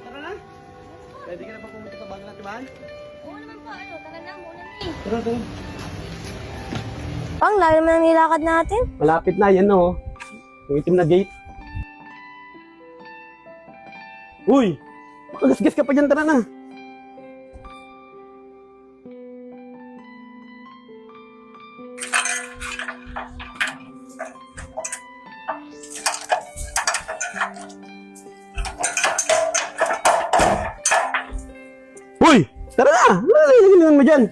tara na. Pwede ka na pa pumunta sa bago natin, mahal? Oo naman pa, tara na, muna na eh. Tara, tara. Pang, layo naman ang nilakad natin. Malapit na, yan o. Yung itim na gate. Uy! Makagasgas ka pa dyan, tara na. Uy! Tara na! Ano nilagyan mo dyan?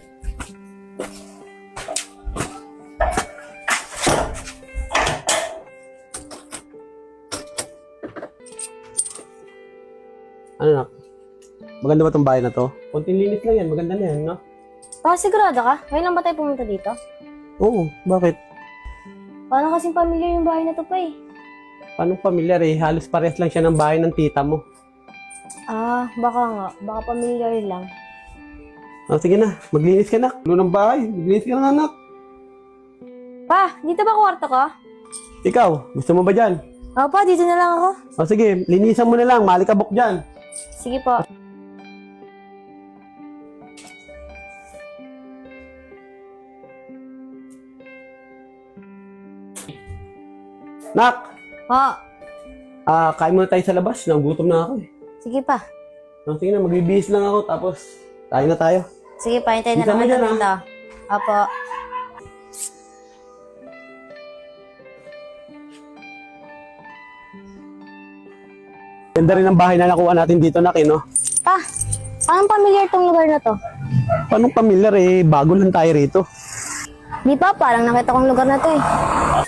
Ano nak? Maganda ba itong bahay na to? Konting linis lang yan, maganda na yan, no? Sigurado ka? Ngayon lang ba tayo pumunta dito? Oo, bakit? Paano kasing pamilya yung bahay na to pa eh? Paano pamilyar eh? Halos parehas lang siya ng bahay ng tita mo. Baka nga. Baka pamilyar lang. Sige na, maglinis ka nak. Ulo ng bahay, maglinis ka na anak. Pa, dito ba kwarto ko? Ikaw, gusto mo ba dyan? Pa, dito na lang ako. Sige, linisan mo na lang, malikabok dyan. Sige po. Nak! Po, Kain muna tayo sa labas, nagutom na ako eh. sige pa. Sige na, magbibihis lang ako, tapos tayo na tayo. Sige pa, hintayin na Dito lang mo kita dyan, dito. Opo. Ganda rin ang bahay na nakuha natin dito, Nak, eh, no? Pa, paano pamilyar tong lugar na to? Paano pamilyar eh, bago lang tayo rito. Di pa, parang nakita kong lugar na to eh.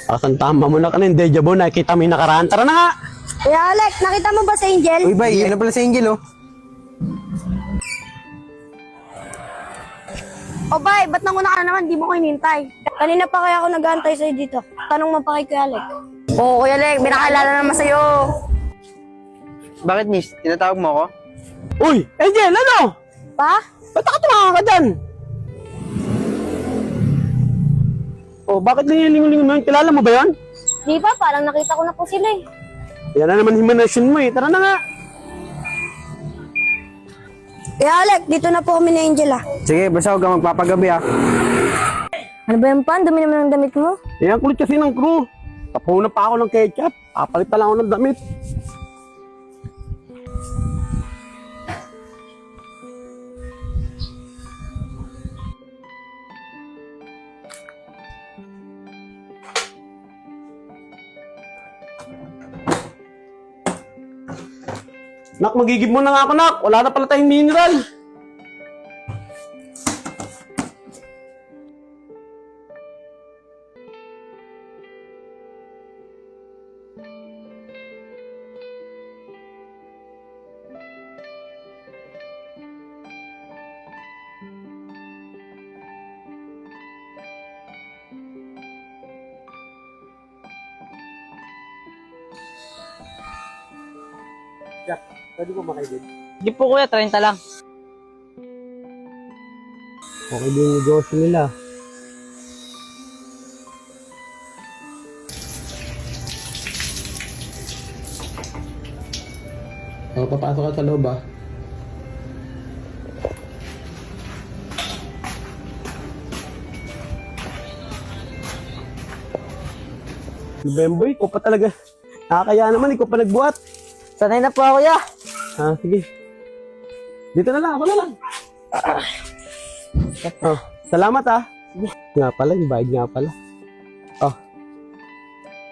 Asan tama mo na ka na yung deja vu, nakikita mo yung nakaraan. Tara na nga! Kuya Alec, nakita mo ba si Angel? Uy, bay, ano pala si Angel, oh? O bay, ba't nanguna ka na naman? Di mo ko hinintay. Kanina pa kaya ako nag-aantay sa'yo dito. Tanong mo pa kay Kuya Alec. Oo, Kuya Lek, binakilala naman sa'yo. Bakit, miss? Tinatawag mo ako? Uy! Angel, ano? Pa? Ba't nakatumakan ka dyan? Bakit lang yung lingon-lingon mo yun? Kilala mo ba yun? Di pa, parang nakita ko na po sila eh. Yan na naman himanasyon mo eh. Tara na nga! Kuya Alec, dito na po kami ni Angel ah. Sige, basta huwag kang magpapagabi, ah. Ano ba yung pan? Dumi naman ang damit mo. Yan kulit kasi ng crew. Tapunan pa ako ng ketchup. Papalit pa lang ako ng damit. Nak, magigib mo na nga ako, Nak. Wala na pala tayong mineral. Jack, pwede ko makaibig? Di po kuya, 30 lang. Okay din yung negosyo nila. Papasok ka sa loob, ah. November, ikaw pa talaga. Nakakaya naman, ikaw pa nagbuhat. Sanay na po ako, kuya. Sige. Dito na lang, ako na lang. Salamat, Sige. Nga pala, yung bayad nga pala.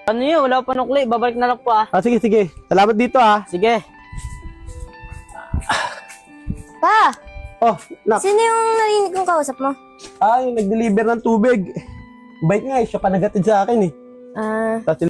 Ano yun? Wala pa nukli. Babalik na lang po, Sige, sige. Salamat dito, Sige. Pa, Nak. sino yung narinig kong kausap mo? Yung nag-deliver ng tubig. Bait nga, siya pa nagatid sa akin, eh. Tapos